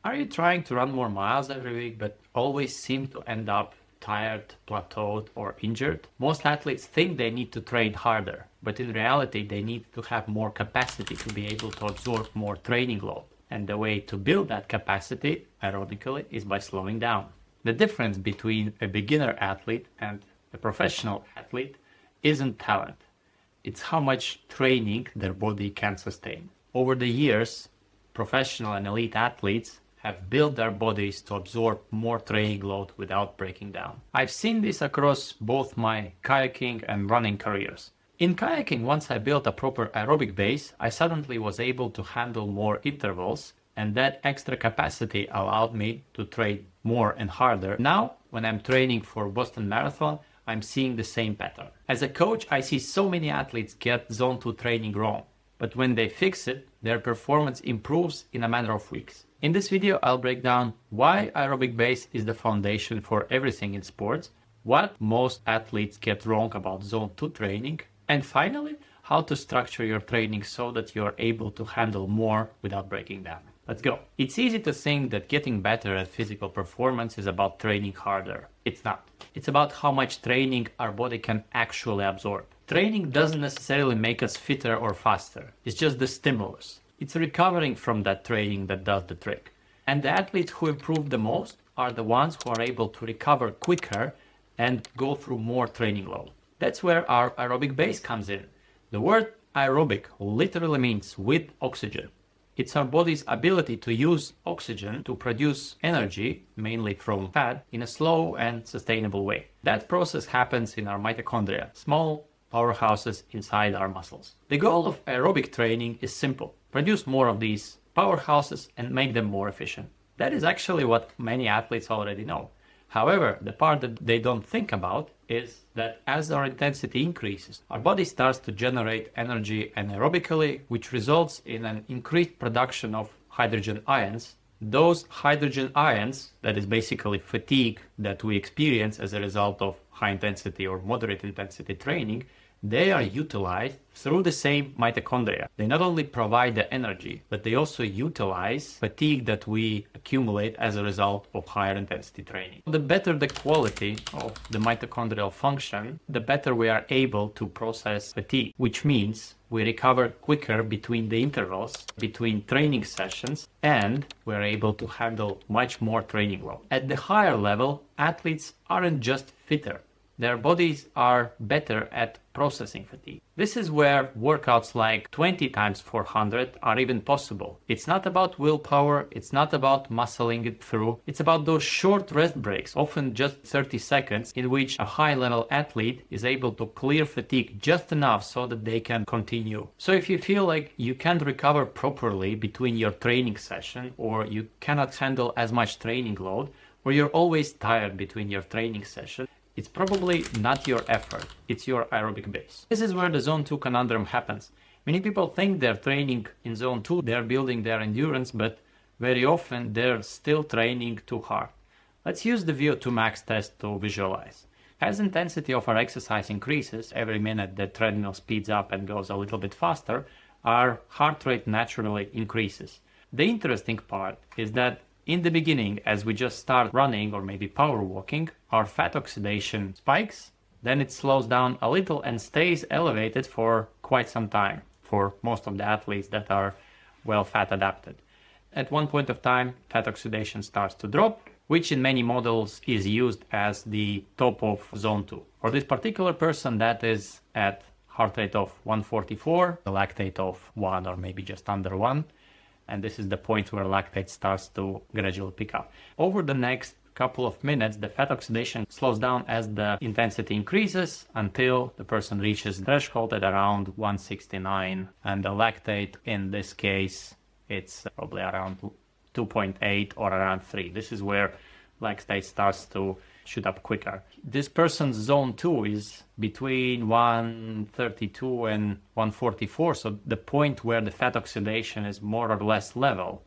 Are you trying to run more miles every week but always seem to end up tired, plateaued, or injured? Most athletes think they need to train harder, but in reality they need to have more capacity to be able to absorb more training load. And the way to build that capacity aerobically is by slowing down. The difference between a beginner athlete and a professional athlete isn't talent. It's how much training their body can sustain. Over the years, professional and elite athletes have built their bodies to absorb more training load without breaking down. I've seen this across both my kayaking and running careers. In kayaking, once I built a proper aerobic base, I suddenly was able to handle more intervals, and that extra capacity allowed me to train more and harder. Now, when I'm training for Boston Marathon, I'm seeing the same pattern. As a coach, I see so many athletes get zone 2 training wrong, but when they fix it, their performance improves in a matter of weeks. In this video, I'll break down why aerobic base is the foundation for everything in sports, what most athletes get wrong about zone 2 training, and finally, how to structure your training so that you're able to handle more without breaking down. Let's go. It's easy to think that getting better at physical performance is about training harder. It's not. It's about how much training our body can actually absorb. Training doesn't necessarily make us fitter or faster. It's just the stimulus. It's recovering from that training that does the trick. And the athletes who improve the most are the ones who are able to recover quicker and go through more training load. That's where our aerobic base comes in. The word aerobic literally means with oxygen. It's our body's ability to use oxygen to produce energy, mainly from fat, in a slow and sustainable way. That process happens in our mitochondria, small powerhouses inside our muscles. The goal of aerobic training is simple. Produce more of these powerhouses and make them more efficient. That is actually what many athletes already know. However, the part that they don't think about is that as our intensity increases, our body starts to generate energy anaerobically, which results in an increased production of hydrogen ions. Those hydrogen ions, that is basically fatigue that we experience as a result of high intensity or moderate intensity training, they are utilized through the same mitochondria. They not only provide the energy, but they also utilize fatigue that we accumulate as a result of higher intensity training. The better the quality of the mitochondrial function, the better we are able to process fatigue, which means we recover quicker between the intervals, between training sessions, and we're able to handle much more training load. At the higher level, athletes aren't just fitter. Their bodies are better at processing fatigue. This is where workouts like 20 times 400 are even possible. It's not about willpower, it's not about muscling it through, it's about those short rest breaks, often just 30 seconds, in which a high-level athlete is able to clear fatigue just enough so that they can continue. So if you feel like you can't recover properly between your training session, or you cannot handle as much training load, or you're always tired between your training session, it's probably not your effort, it's your aerobic base. This is where the zone 2 conundrum happens. Many people think they're training in zone 2, they're building their endurance, but very often they're still training too hard. Let's use the VO2 max test to visualize. As intensity of our exercise increases, every minute the treadmill speeds up and goes a little bit faster, our heart rate naturally increases. The interesting part is that in the beginning, as we just start running or maybe power walking, our fat oxidation spikes, then it slows down a little and stays elevated for quite some time for most of the athletes that are well fat adapted. At one point of time, fat oxidation starts to drop, which in many models is used as the top of zone 2. For this particular person, that is at heart rate of 144, the lactate of 1 or maybe just under 1. And this is the point where lactate starts to gradually pick up. Over the next couple of minutes, the fat oxidation slows down as the intensity increases until the person reaches threshold at around 169. And the lactate, in this case, it's probably around 2.8 or around 3. This is where lactate starts to shoot up quicker. This person's zone 2 is between 132 and 144, so the point where the fat oxidation is more or less level.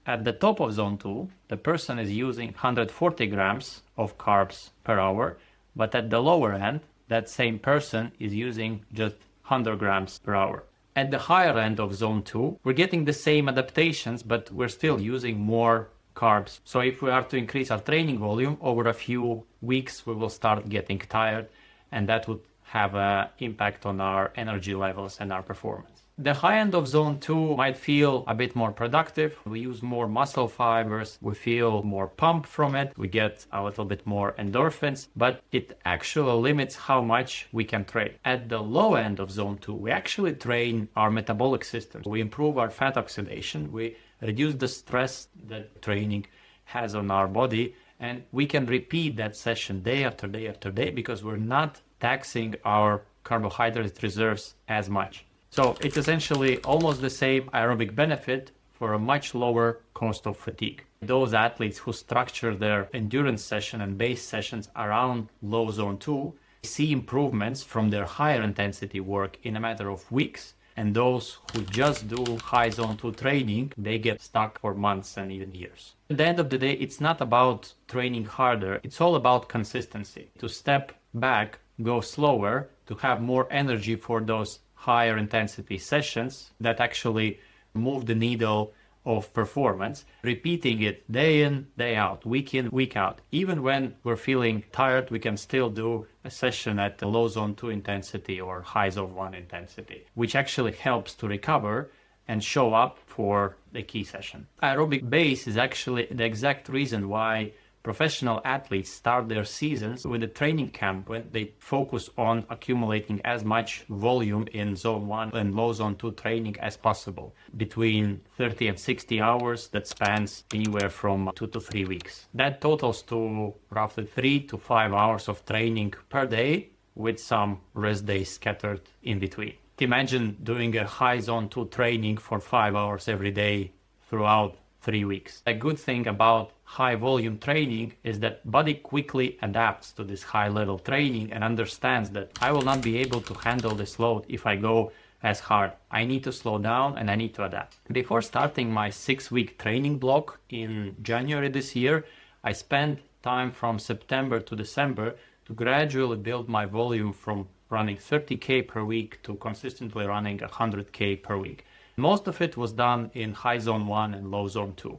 At the top of zone 2, the person is using 140 grams of carbs per hour, but at the lower end, that same person is using just 100 grams per hour. At the higher end of zone 2, we're getting the same adaptations, but we're still using more carbs. So if we are to increase our training volume over a few weeks, we will start getting tired, and that would have an impact on our energy levels and our performance. The high end of zone 2 might feel a bit more productive. We use more muscle fibers. We feel more pump from it. We get a little bit more endorphins, but it actually limits how much we can train. At the low end of zone 2, we actually train our metabolic system. We improve our fat oxidation. We reduce the stress that training has on our body, and we can repeat that session day after day after day because we're not taxing our carbohydrate reserves as much. So it's essentially almost the same aerobic benefit for a much lower cost of fatigue. Those athletes who structure their endurance session and base sessions around low zone 2 see improvements from their higher intensity work in a matter of weeks. And those who just do high zone 2 training, they get stuck for months and even years. At the end of the day, it's not about training harder. It's all about consistency. To step back, go slower, to have more energy for those higher intensity sessions that actually move the needle of performance, repeating it day in, day out, week in, week out. Even when we're feeling tired, we can still do a session at the low zone 2 intensity or high zone 1 intensity, which actually helps to recover and show up for the key session. Aerobic base is actually the exact reason why professional athletes start their seasons with a training camp when they focus on accumulating as much volume in zone 1 and low zone 2 training as possible, between 30 and 60 hours that spans anywhere from 2 to 3 weeks. That totals to roughly 3 to 5 hours of training per day with some rest days scattered in between. Imagine doing a high zone 2 training for 5 hours every day throughout 3 weeks. A good thing about high volume training is that body quickly adapts to this high level training and understands that I will not be able to handle this load if I go as hard. I need to slow down and I need to adapt. Before starting my 6-week training block in January this year, I spent time from September to December to gradually build my volume from running 30K per week to consistently running 100K per week. Most of it was done in high zone 1 and low zone 2.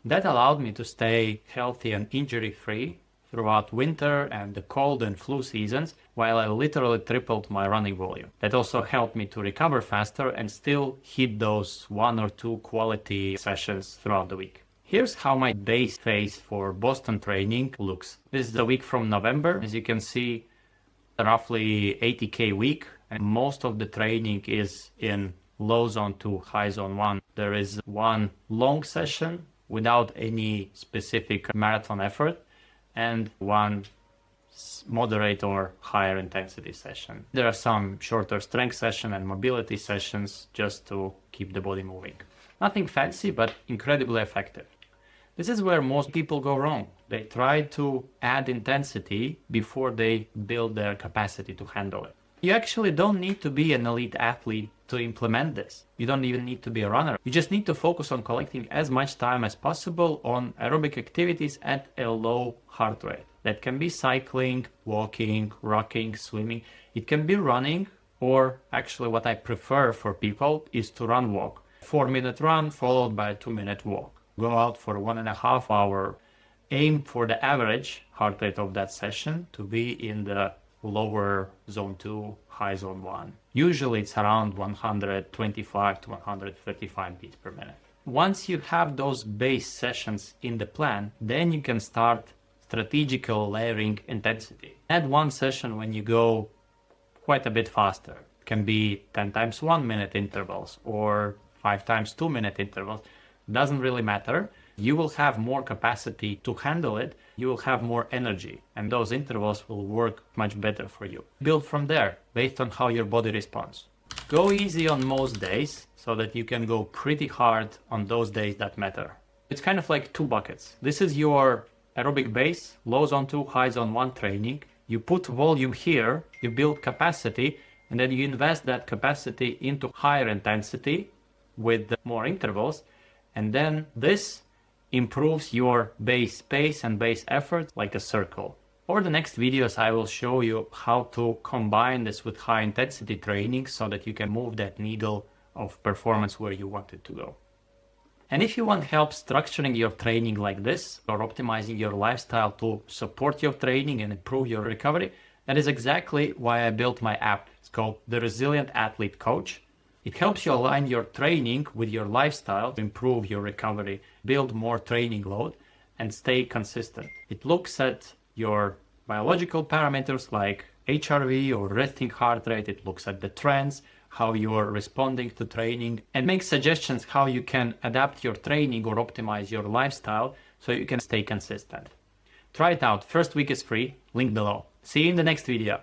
That allowed me to stay healthy and injury-free throughout winter and the cold and flu seasons, while I literally tripled my running volume. That also helped me to recover faster and still hit those 1 or 2 quality sessions throughout the week. Here's how my base phase for Boston training looks. This is the week from November. As you can see, roughly 80K week, and most of the training is in low zone 2, high zone 1. There is one long session without any specific marathon effort and one moderate or higher intensity session. There are some shorter strength session and mobility sessions just to keep the body moving. Nothing fancy, but incredibly effective. This is where most people go wrong. They try to add intensity before they build their capacity to handle it. You actually don't need to be an elite athlete to implement this. You don't even need to be a runner. You just need to focus on collecting as much time as possible on aerobic activities at a low heart rate. That can be cycling, walking, rocking, swimming. It can be running, or actually what I prefer for people is to run-walk. 4-minute run followed by a 2-minute walk. Go out for 1.5 hour. Aim for the average heart rate of that session to be in the lower zone 2, high zone 1. Usually it's around 125 to 135 beats per minute. Once you have those base sessions in the plan, then you can start strategical layering intensity. Add one session when you go quite a bit faster. It can be 10 times 1 minute intervals or 5 times 2 minute intervals. Doesn't really matter. You will have more capacity to handle it. You will have more energy, and those intervals will work much better for you. Build from there based on how your body responds. Go easy on most days so that you can go pretty hard on those days that matter. It's kind of like 2 buckets. This is your aerobic base, low zone 2, high zone 1 training. You put volume here, you build capacity, and then you invest that capacity into higher intensity with more intervals. And then this improves your base pace and base effort like a circle. Over the next videos, I will show you how to combine this with high intensity training so that you can move that needle of performance where you want it to go. And if you want help structuring your training like this, or optimizing your lifestyle to support your training and improve your recovery, that is exactly why I built my app. It's called the Resilient Athlete Coach. It helps you align your training with your lifestyle to improve your recovery, build more training load, and stay consistent. It looks at your biological parameters like HRV or resting heart rate. It looks at the trends, how you are responding to training, and makes suggestions how you can adapt your training or optimize your lifestyle so you can stay consistent. Try it out. First week is free. Link below. See you in the next video.